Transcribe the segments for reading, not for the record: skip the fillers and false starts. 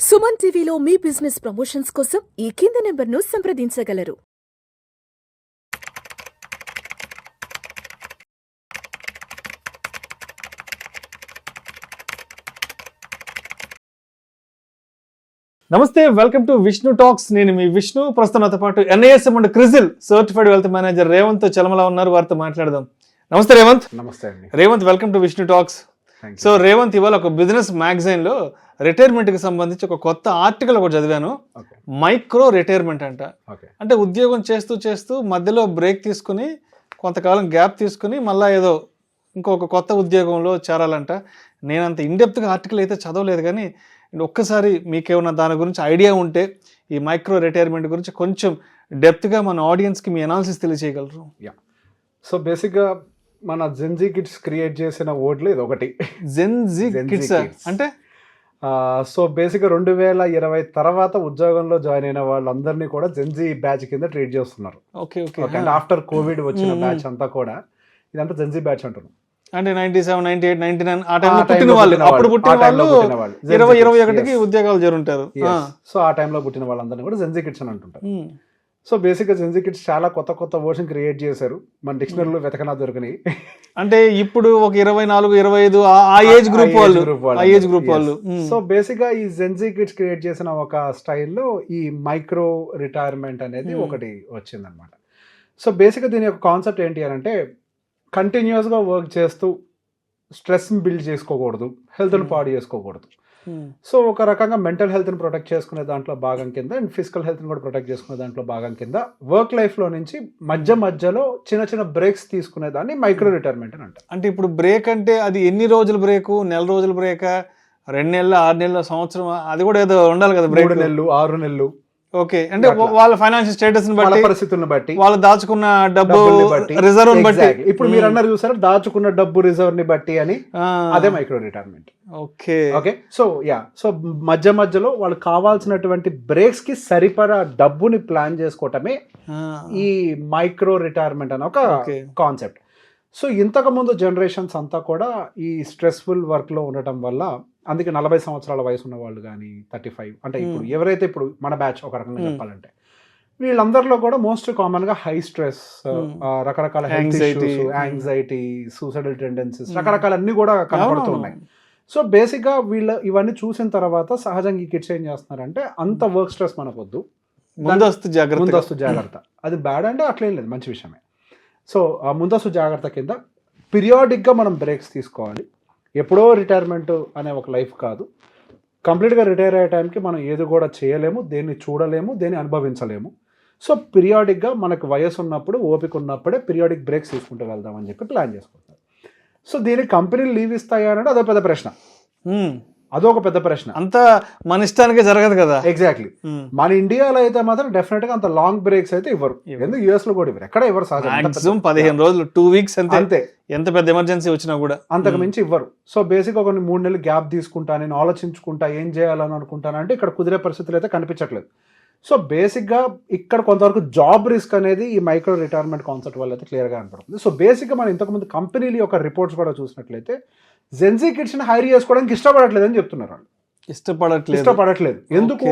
సుమన్ టీవీలో మీ business promotions కోసం ఈ కింది నెంబర్ను సంప్రదించగలరు. నమస్తే, వెల్కమ్ టు విష్ణు టాక్స్. నేను మీ విష్ణు. ప్రస్తుతం నాతో పాటు NISM and CRISIL certified wealth manager Revanth Chalamala ఉన్నారు. వారితో మాట్లాడదాం. నమస్తే రేవంత్. నమస్తే అండి Revanth, welcome to Vishnu talks. So Revanth, ఇవాళ ఒక బిజినెస్ మ్యాగజైన్ లో రిటైర్మెంట్ కి సంబంధించి ఒక కొత్త ఆర్టికల్ ఒకటి చదివాను. మైక్రో రిటైర్మెంట్ అంట. అంటే ఉద్యోగం చేస్తూ చేస్తూ మధ్యలో బ్రేక్ తీసుకుని కొంతకాలం గ్యాప్ తీసుకుని మళ్ళీ ఏదో ఇంకొక కొత్త ఉద్యోగంలో చేరాలంట. నేనంత ఇన్డెప్త్గా ఆర్టికల్ అయితే చదవలేదు, కానీ ఒక్కసారి మీకేమన్నా దాని గురించి ఐడియా ఉంటే ఈ మైక్రో రిటైర్మెంట్ గురించి కొంచెం డెప్త్గా మన ఆడియన్స్కి మీ అనాలిసిస్ తెలియజేయగలరు. సో బేసిక్గా మన జెన్జీ కిడ్స్ క్రియేట్ చేసిన వర్డ్లు ఇది ఒకటి. జెన్జీ కిడ్స్ అంటే సో బేసిక్గా 2020 తర్వాత ఉద్యోగంలో జాయిన్ అయిన వాళ్ళందరినీ కూడా జెన్జీ బ్యాచ్ కింద ట్రీట్ చేస్తున్నారు. ఓకే. ఆఫ్టర్ కోవిడ్ వచ్చిన బ్యాచ్ అంతా కూడా ఇదంతా జెన్జీ బ్యాచ్ అంటున్నాం. అంటే 97, 98, 99 ఆ టైంలో పుట్టిన వాళ్ళు, అప్పుడు పుట్టిన వాళ్ళు 20-21కి ఉద్యోగాలు జరుగుంటారు. సో ఆ టైంలో పుట్టిన వాళ్ళందరినీ కూడా జెన్జీ కిడ్స్ అని అంటుంటారు. సో బేసిక్గా జెన్జీ కిడ్స్ చాలా కొత్త వర్షన్ క్రియేట్ చేశారు. మన డిక్షనరీలో వెతకనా దొరికినాయి. అంటే ఇప్పుడు ఒక 24, 25 ఆ ఏజ్ గ్రూప్ వాళ్ళు. సో బేసిక్గా ఈ జెన్జీ కిడ్స్ క్రియేట్ చేసిన ఒక స్టైల్లో ఈ మైక్రో రిటైర్మెంట్ అనేది ఒకటి వచ్చిందనమాట. సో బేసిక్గా దీని యొక్క కాన్సెప్ట్ ఏంటి అని అంటే, కంటిన్యూస్గా వర్క్ చేస్తూ స్ట్రెస్ని బిల్డ్ చేసుకోకూడదు, హెల్త్ని పాడు చేసుకోకూడదు. సో ఒక రకంగా మెంటల్ హెల్త్ని ప్రొటెక్ట్ చేసుకునే దాంట్లో భాగం కింద అండ్ ఫిజికల్ హెల్త్ని కూడా ప్రొటెక్ట్ చేసుకునే దాంట్లో భాగం కింద వర్క్ లైఫ్లో నుంచి మధ్యలో చిన్న బ్రేక్స్ తీసుకునే దాన్ని మైక్రో రిటైర్మెంట్ అని అంటారు. అంటే ఇప్పుడు బ్రేక్ అంటే అది ఎన్ని రోజుల బ్రేకు? నెల రోజుల బ్రేకా, 2 నెలలు, 6 నెలలు, సంవత్సరం? అది కూడా ఏదో ఉండాలి కదా. 3 నెలలు, 6 నెలలు. ఓకే. అంటే వాళ్ళ ఫైనాన్షియల్ స్టేటస్ బట్టి, పరిస్థితులను బట్టి, వాళ్ళు దాచుకున్న డబ్బు రిజర్వ్ బట్టి. ఇప్పుడు మీరు అన్నారు చూసారా, దాచుకున్న డబ్బు రిజర్వ్ ని బట్టి అని, అదే మైక్రో రిటైర్మెంట్. ఓకే. సో మధ్యలో వాళ్ళు కావాల్సినటువంటి బ్రేక్స్ కి సరిపడా డబ్బుని ప్లాన్ చేసుకోవటమే ఈ మైక్రో రిటైర్మెంట్ అనే ఒక కాన్సెప్ట్. సో ఇంతకు ముందు జనరేషన్స్ అంతా కూడా ఈ స్ట్రెస్ఫుల్ వర్క్ లో ఉండటం వల్ల, అందుకే 40 సంవత్సరాల వయసు ఉన్న వాళ్ళు కానీ 35, అంటే ఇప్పుడు ఎవరైతే ఇప్పుడు మన బ్యాచ్ ఒక రకంగా చెప్పాలంటే, వీళ్ళందరిలో కూడా మోస్ట్ కామన్ గా హై స్ట్రెస్, రకరకాల health issues, anxiety, suicidal tendencies, రకరకాల అన్ని కూడా కనపడుతూ ఉన్నాయి. సో బేసిక్ గా వీళ్ళు ఇవన్నీ చూసిన తర్వాత సహజంగా ఈ కిడ్స్ ఏం చేస్తున్నారంటే, అంత వర్క్ స్ట్రెస్ మనకొద్దు, ముందస్తు జాగ్రత్త. అది బ్యాడ్ అంటే అట్లేం లేదు, మంచి విషయమే. సో ఆ ముందస్తు జాగ్రత్త కింద పీరియాడిక్గా మనం బ్రేక్స్ తీసుకోవాలి. ఎప్పుడో రిటైర్మెంట్ అనే ఒక లైఫ్ కాదు. కంప్లీట్గా రిటైర్ అయ్యే టైంకి మనం ఏది కూడా చేయలేము, దేన్ని చూడలేము, దేన్ని అనుభవించలేము. సో పీరియాడిక్గా మనకు వయసు ఉన్నప్పుడు, ఓపిక ఉన్నప్పుడే పీరియాడిక్ బ్రేక్స్ తీసుకుంటూ వెళ్దామని చెప్పి ప్లాన్ చేసుకుంటారు. సో దీనికి కంపెనీలు లీవ్ ఇస్తాయా అంటే అదొక పెద్ద ప్రశ్న. అంతా మన ఇష్టానికే జరగదు కదా. ఎగ్జాక్ట్లీ. మన ఇండియాలో అయితే మాత్రం డెఫినెట్ గా అంత లాంగ్ బ్రేక్స్ అయితే ఇవ్వరు. ఎందుకు US లో కూడా ఇవ్వరు, ఎక్కడ ఇవ్వరు. మాక్సిమం 15 రోజులు, 2 వీక్స్ అంతే. ఎంత పెద్ద ఎమర్జెన్సీ వచ్చినా కూడా అంతకు మించి ఇవ్వరు. సో బేసిక్ ఒక 3 నెలలు గ్యాప్ తీసుకుంటా, నేను ఆలోచించుకుంటా, ఏం చేయాలని అనుకుంటానంటే ఇక్కడ కుదిరే పరిస్థితులు అయితే కనిపించట్లేదు. సో బేసిక్గా ఇక్కడ కొంతవరకు జాబ్ రిస్క్ అనేది ఈ మైక్రో రిటైర్మెంట్ కాన్సెప్ట్ వల్ల అయితే క్లియర్గా కనపడుతుంది. సో బేసిక్గా మనం ఇంతకుముందు కంపెనీల యొక్క రిపోర్ట్స్ కూడా చూసినట్లయితే, జెన్జీ కిడ్స్ ని హైర్ చేసుకోవడానికి ఇష్టపడట్లేదు అని చెప్తున్నారు. ఇష్టపడట్లేదు. ఎందుకు?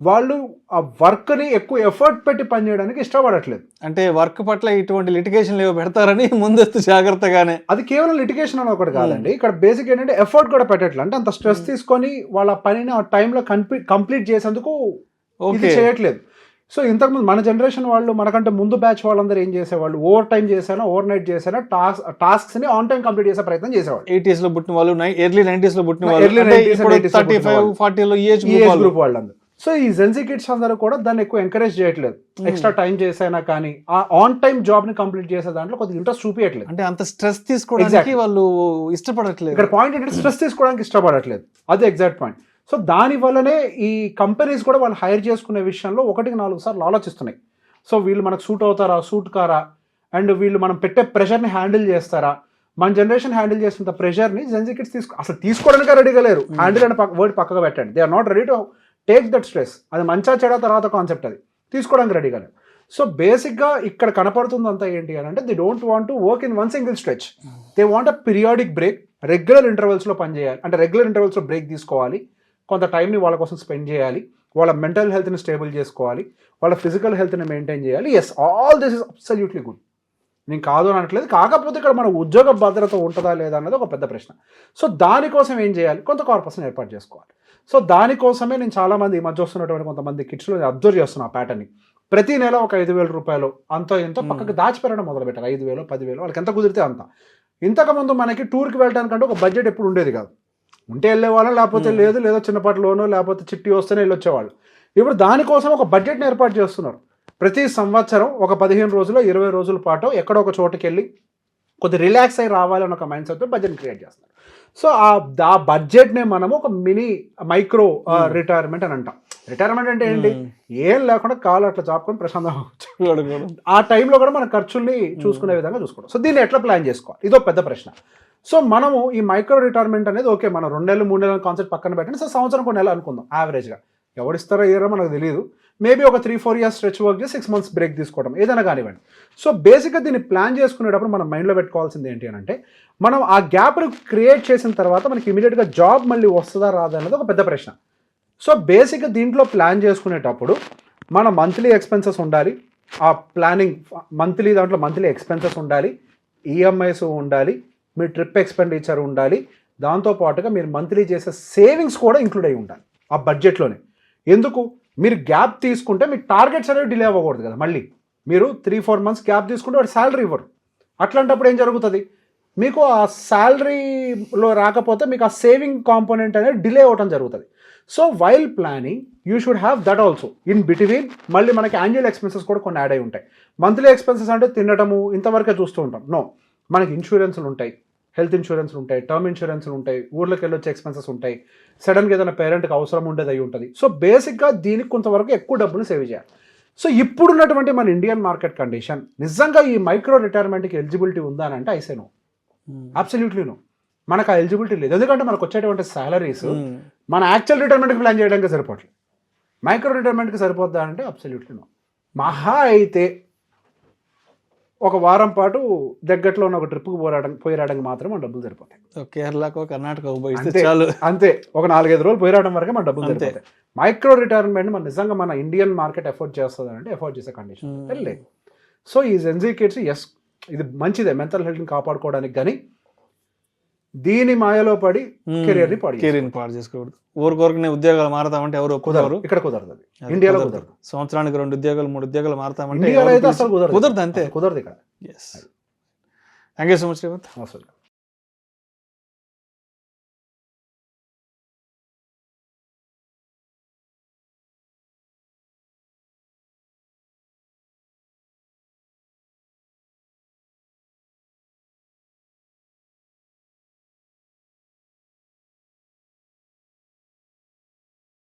వాళ్ళు ఆ వర్క్ ని ఎక్కువ ఎఫర్ట్ పెట్టి పనిచేయడానికి ఇష్టపడట్లేదు. అంటే వర్క్ పట్ల ఇటువంటి లిటిగేషన్ ఏవో పెడతారని ముందస్తు జాగ్రత్తగానే. అది కేవలం లిటిగేషన్ అని ఒకటి కాదండి. ఇక్కడ బేసిక్ ఏంటంటే ఎఫర్ట్ కూడా పెట్టట్లేదు. అంటే అంత స్ట్రెస్ తీసుకొని వాళ్ళ పనిని ఆ టైంలో కంప్లీట్ చేసేందుకు ఇది చేయట్లేదు. సో ఇంతకుముందు మన జనరేషన్ వాళ్ళు, మనకంటే ముందు బ్యాచ్ వాళ్ళందరూ ఏం చేసేవాళ్ళు, ఓవర్ టైం చేసినా, ఓవర్ నైట్ చేసినా, టాస్క్స్ ని ఆన్ టైం కంప్లీట్ చేసే ప్రయత్నం చేసేవాళ్ళు. 80s లో పుట్టిన వాళ్ళు, ఎర్లీ 90s లో పుట్టిన వాళ్ళు, 35, 40 లో ఏజ్ గ్రూప్ వాళ్ళందరూ. సో ఈ జెన్జీ కిడ్స్ అందరూ కూడా దాన్ని ఎక్కువ ఎంకరేజ్ చేయట్లేదు. ఎక్స్ట్రా టైం చేసైనా కానీ ఆ ఆన్ టైం జాబ్ ని కంప్లీట్ చేసే దాంట్లో కొద్దిగా ఇంట్రెస్ట్ చూపించట్లేదు. అంటే అంత స్ట్రెస్ తీసుకోవడానికి వాళ్ళు ఇష్టపడట్లేదు. ఇక్కడ పాయింట్ ఏంటంటే స్ట్రెస్ తీసుకోవడానికి ఇష్టపడట్లేదు, అదే ఎగ్జాక్ట్ పాయింట్. సో దాని వల్లనే ఈ కంపెనీస్ కూడా వాళ్ళు హైర్ చేసుకునే విషయంలో 1-4 సార్లు ఆలోచిస్తున్నాయి. సో వీళ్ళు మనకు సూట్ అవుతారా, సూట్ కారా, అండ్ వీళ్ళు మనం పెట్టే ప్రెషర్ని హ్యాండిల్ చేస్తారా. మన జనరేషన్ హ్యాండిల్ చేసిన ప్రెషర్ని జెన్జీ కిడ్స్ అసలు తీసుకోవడానికి రెడీగా లేరు. హ్యాండిల్ అనే వర్డ్ పక్కగా పెట్టండి. They are not ready to take that stress. అది మంచా చెడ తర్వాత కాన్సెప్ట్, అది తీసుకోవడానికి రెడీగా లేరు. సో బేసిక్గా ఇక్కడ కనపడుతుందంతా ఏంటి అని అంటే, they don't want to work in one single stretch. They want a periodic break. Regular ఇంటర్వెల్స్లో పనిచేయాలి, అంటే రెగ్యులర్ ఇంటర్వెల్స్లో బ్రేక్ తీసుకోవాలి. కొంత టైంని వాళ్ళ కోసం స్పెండ్ చేయాలి, వాళ్ళ మెంటల్ హెల్త్ని స్టేబుల్ చేసుకోవాలి, వాళ్ళ ఫిజికల్ హెల్త్ని మెయింటైన్ చేయాలి. Yes, all this is absolutely good, నేను కాదు అనట్లేదు. కాకపోతే ఇక్కడ మన ఉద్యోగ భద్రత ఉంటుందా లేదా అన్నది ఒక పెద్ద ప్రశ్న. సో దానికోసం ఏం చేయాలి, కొంత కార్పస్ని ఏర్పాటు చేసుకోవాలి. సో దానికోసమే నేను చాలామంది ఈ మధ్య వస్తున్నటువంటి కొంతమంది కిడ్స్లో అబ్జర్వ్ చేస్తున్నా ఆ ప్యాటర్న్ని. ప్రతి నెల ఒక 5,000 రూపాయలు అంతో ఎంతో పక్కకు దాచిపెట్టడం మొదలుపెట్టారు. 5,000 10,000 వాళ్ళకి ఎంత కుదిరితే అంత. ఇంతకుముందు మనకి టూర్కి వెళ్ళడానికంటే ఒక బడ్జెట్ ఎప్పుడు ఉండేది కాదు. ఉంటే వెళ్ళేవాళ్ళం, లేకపోతే లేదు, లేదో చిన్నపాటి లోనో లేకపోతే చిట్టి వస్తేనే వెళ్ళొచ్చేవాళ్ళు. ఇప్పుడు దానికోసం ఒక బడ్జెట్ని ఏర్పాటు చేస్తున్నారు. ప్రతి సంవత్సరం ఒక 15 రోజులు 20 రోజుల పాటు ఎక్కడో ఒక చోటుకి వెళ్ళి కొద్ది రిలాక్స్ అయ్యి రావాలని ఒక మైండ్ సెట్తో బడ్జెట్ని క్రియేట్ చేస్తున్నారు. సో ఆ బడ్జెట్నే మనము ఒక మినీ మైక్రో రిటైర్మెంట్ అని అంటాం. రిటైర్మెంట్ అంటే ఏంటి, ఏం లేకుండా కాలు అట్లా చాపుకొని ప్రశాంతంగా ఆ టైంలో కూడా మన ఖర్చుల్ని చూసుకునే విధంగా చూసుకోవడం. సో దీన్ని ఎట్లా ప్లాన్ చేసుకోవాలి, ఇదో పెద్ద ప్రశ్న. సో మనము ఈ మైక్రో రిటైర్మెంట్ అనేది ఓకే, మనం 2 నెలలు 3 నెలల కాన్సెప్ట్ పక్కన పెట్టండి. సో సంవత్సరం కొన్ని నెలలు అనుకుందాం యావరేజ్గా. ఎవరిస్తారో ఇయరో మనకు తెలియదు. మేబీ ఒక 3-4 ఇయర్స్ స్ట్రెచ్ వర్క్ చేసి 6 months బ్రేక్ తీసుకోవడం ఏదైనా కానివ్వండి. సో బేసిక్గా దీన్ని ప్లాన్ చేసుకునేటప్పుడు మనం మైండ్లో పెట్టుకోవాల్సింది ఏంటి అని అంటే, మనం ఆ గ్యాప్ను క్రియేట్ చేసిన తర్వాత మనకి ఇమీడియట్గా జాబ్ మళ్ళీ వస్తుందా రాదా అనేది ఒక పెద్ద ప్రశ్న. సో బేసిక్గా దీంట్లో ప్లాన్ చేసుకునేటప్పుడు మన మంత్లీ ఎక్స్పెన్సెస్ ఉండాలి. ఆ ప్లానింగ్ దాంట్లో మంత్లీ ఎక్స్పెన్సెస్ ఉండాలి, ఈఎంఐస్ ఉండాలి, మీ ట్రిప్ ఎక్స్పెండిచర్ ఉండాలి, దాంతోపాటుగా మీరు మంత్లీ చేసే సేవింగ్స్ కూడా ఇంక్లూడ్ అయి ఉండాలి ఆ బడ్జెట్లోనే. ఎందుకు, మీరు గ్యాప్ తీసుకుంటే మీ టార్గెట్స్ అనేవి డిలే అవ్వకూడదు కదా. మళ్ళీ మీరు 3-4 months గ్యాప్ తీసుకుంటే వాడు శాలరీ ఇవ్వరు. అట్లాంటప్పుడు ఏం జరుగుతుంది, మీకు ఆ శాలరీలో రాకపోతే మీకు ఆ సేవింగ్ కాంపోనెంట్ అనేది డిలే అవ్వడం జరుగుతుంది. So while planning you should have that also in between. మళ్ళీ మనకి యాన్యువల్ ఎక్స్పెన్సెస్ కూడా కొన్ని యాడ్ అయి ఉంటాయి. మంత్లీ ఎక్స్పెన్సెస్ అంటే తినడము ఇంతవరకే చూస్తూ ఉంటాం. నో, మనకి ఇన్సూరెన్స్లు ఉంటాయి, హెల్త్ ఇన్సూరెన్స్లు ఉంటాయి, టర్మ్ ఇన్సూరెన్స్లు ఉంటాయి, ఊర్లోకి వెళ్ళి వచ్చే ఎక్స్పెన్సెస్ ఉంటాయి, సడన్గా ఏదైనా పేరెంట్కి అవసరం ఉండేది అయి ఉంటుంది. సో బేసిక్గా దీనికి కొంతవరకు ఎక్కువ డబ్బులు సేవ్ చేయాలి. సో ఇప్పుడున్నటువంటి మన ఇండియన్ మార్కెట్ కండిషన్ నిజంగా ఈ మైక్రో రిటైర్మెంట్కి ఎలిజిబిలిటీ ఉందా అని అంటే ఐసే నో, అబ్సల్యూట్లీ నో. మనకు ఆ ఎలిజిబిలిటీ లేదు. ఎందుకంటే మనకు వచ్చేటువంటి సాలరీస్ మన యాక్చువల్ రిటైర్మెంట్కి ప్లాన్ చేయడానికి సరిపోవట్లేదు. మైక్రో రిటైర్మెంట్కి సరిపోద్దా అంటే అబ్సల్యూట్లీ నో. మహా అయితే ఒక వారం పాటు దగ్గరలో ఉన్న ఒక ట్రిప్కి పోయి రావడానికి మాత్రం మన డబ్బులు సరిపోతాయి. కేరళకు కర్ణాటక అంతే, ఒక 4-5 రోజులు పోయి రావడం వరకే మన డబ్బులు సరిపోతాయి. మైక్రో రిటైర్మెంట్ మన నిజంగా మన ఇండియన్ మార్కెట్ ఎఫోర్డ్ చేస్తుంది అంటే ఎఫోర్డ్ చేసే కండిషన్ లేదు. సో ఈ జెన్జీ కిడ్స్ ఎస్, ఇది మంచిదే మెంటల్ హెల్త్ని కాపాడుకోవడానికి, కానీ దీని మాయలో పడి కెరీర్ని పాడు చేసుకోకూడదు. ఊరికొరకు ఉద్యోగాలు మారతామంటే ఎవరు ఒప్పుకోరు. ఇక్కడ కుదరదు, ఇండియాలో కుదరదు. సంవత్సరానికి 2 ఉద్యోగాలు 3 ఉద్యోగాలు మారతామంటే ఇండియాలో అయితే అసలు కుదరదు. అంతే, కుదరదు ఇక్కడ. Thank you so much Revanth. అవసరం.